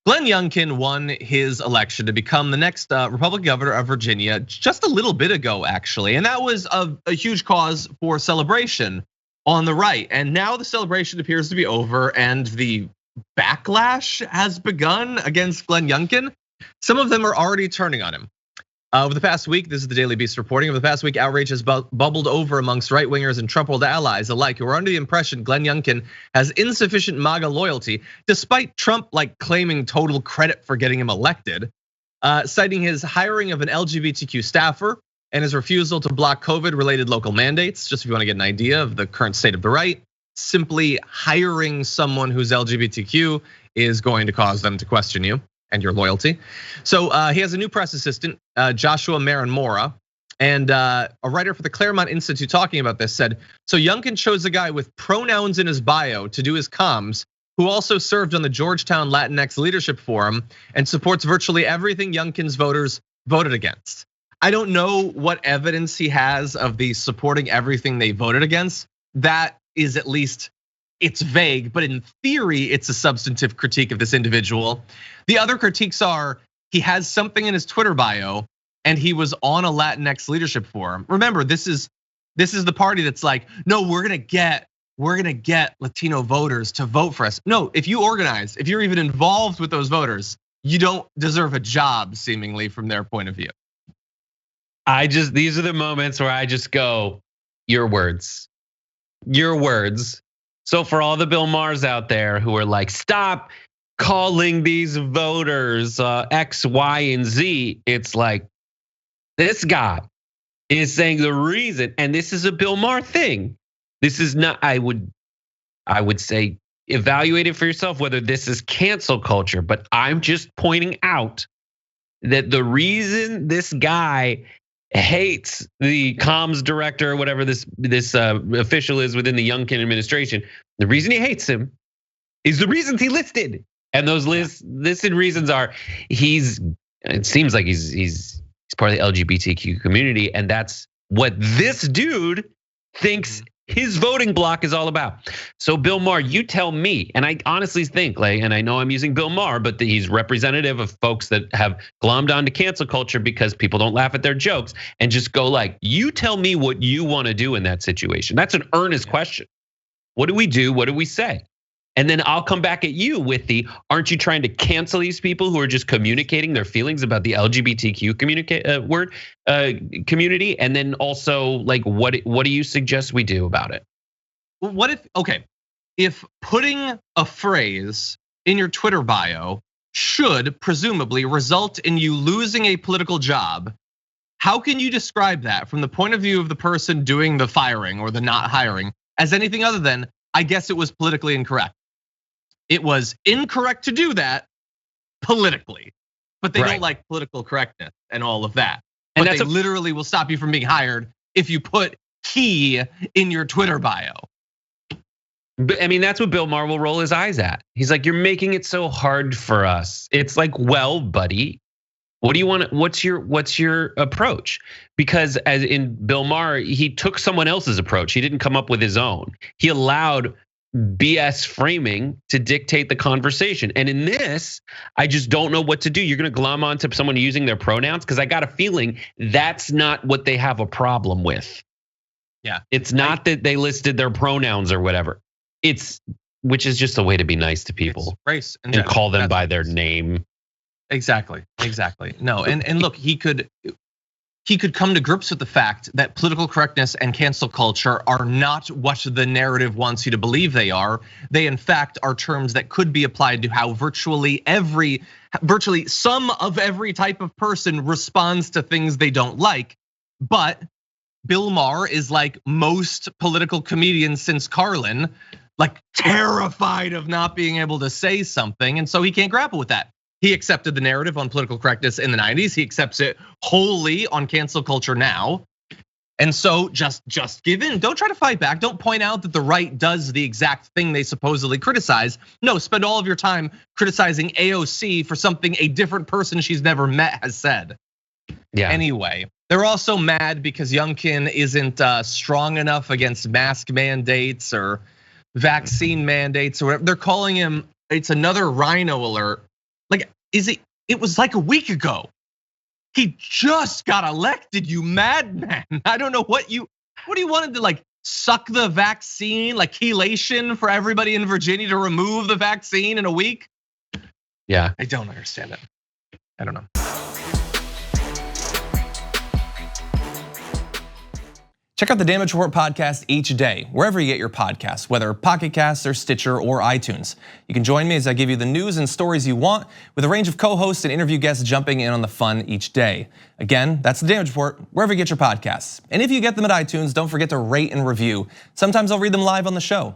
Glenn Youngkin won his election to become the next Republican governor of Virginia just a little bit ago, actually. And that was a huge cause for celebration on the right. And now the celebration appears to be over and the backlash has begun against Glenn Youngkin. Some of them are already turning on him. Over the past week, this is the Daily Beast reporting, over the past week, outrage has bubbled over amongst right-wingers and TrumpWorld allies alike who are under the impression Glenn Youngkin has insufficient MAGA loyalty, despite Trump claiming total credit for getting him elected, citing his hiring of an LGBTQ staffer and his refusal to block COVID-related local mandates. Just if you want to get an idea of the current state of the right, simply hiring someone who's LGBTQ is going to cause them to question you and your loyalty. So he has a new press assistant, Joshua Marin Mora, and a writer for the Claremont Institute talking about this said, so Youngkin chose a guy with pronouns in his bio to do his comms, who also served on the Georgetown Latinx Leadership Forum and supports virtually everything Youngkin's voters voted against. I don't know what evidence he has of the supporting everything they voted against. That is at least, it's vague, but in theory, it's a substantive critique of this individual. The other critiques are he has something in his Twitter bio and he was on a Latinx leadership forum. Remember, this is the party that's like, no, we're gonna get Latino voters to vote for us. No, if you organize, if you're even involved with those voters, you don't deserve a job, seemingly, from their point of view. These are the moments where I just go, your words. Your words. So for all the Bill Maher's out there who are like, stop calling these voters X, Y, and Z, it's like this guy is saying the reason, and this is a Bill Maher thing. This is not, I would say, evaluate it for yourself whether this is cancel culture, but I'm just pointing out that the reason this guy hates the comms director or whatever this official is within the Youngkin administration, the reason he hates him is the reasons he listed. And those listed reasons are it seems like he's part of the LGBTQ community, and that's what this dude thinks his voting block is all about. So Bill Maher, you tell me, and I honestly think, and I know I'm using Bill Maher, but he's representative of folks that have glommed onto cancel culture because people don't laugh at their jokes, and just go you tell me what you want to do in that situation. That's an earnest question. What do we do? What do we say? And then I'll come back at you with aren't you trying to cancel these people who are just communicating their feelings about the LGBTQ community? And then also what do you suggest we do about it? What if putting a phrase in your Twitter bio should presumably result in you losing a political job, how can you describe that from the point of view of the person doing the firing or the not hiring as anything other than, I guess it was politically incorrect? It was incorrect to do that politically, but they don't like political correctness and all of that. And they literally will stop you from being hired if you put he in your Twitter bio. But I mean, that's what Bill Maher will roll his eyes at. He's like, you're making it so hard for us. It's like, well, buddy, what do you want? What's your approach? Because as in Bill Maher, he took someone else's approach. He didn't come up with his own. He allowed BS framing to dictate the conversation. And in this, I just don't know what to do. You're gonna glom onto someone using their pronouns because I got a feeling that's not what they have a problem with. Yeah. It's not that they listed their pronouns or whatever. Which is just a way to be nice to people. Race and call them by their name. Exactly. No, and look, he could come to grips with the fact that political correctness and cancel culture are not what the narrative wants you to believe they are. They in fact are terms that could be applied to how virtually some of every type of person responds to things they don't like. But Bill Maher is like most political comedians since Carlin, terrified of not being able to say something, and so he can't grapple with that. He accepted the narrative on political correctness in the 90s. He accepts it wholly on cancel culture now. And so just give in. Don't try to fight back. Don't point out that the right does the exact thing they supposedly criticize. No, spend all of your time criticizing AOC for something a different person she's never met has said. Yeah. Anyway, they're also mad because Youngkin isn't strong enough against mask mandates or vaccine mandates or whatever. They're calling him, it's another rhino alert. Like, it was like a week ago. He just got elected, you madman. I don't know what do you want to like suck the vaccine, like chelation for everybody in Virginia to remove the vaccine in a week? Yeah. I don't understand it. I don't know. Check out the Damage Report podcast each day, wherever you get your podcasts, whether Pocket Casts or Stitcher or iTunes. You can join me as I give you the news and stories you want, with a range of co-hosts and interview guests jumping in on the fun each day. Again, that's the Damage Report, wherever you get your podcasts. And if you get them at iTunes, don't forget to rate and review. Sometimes I'll read them live on the show.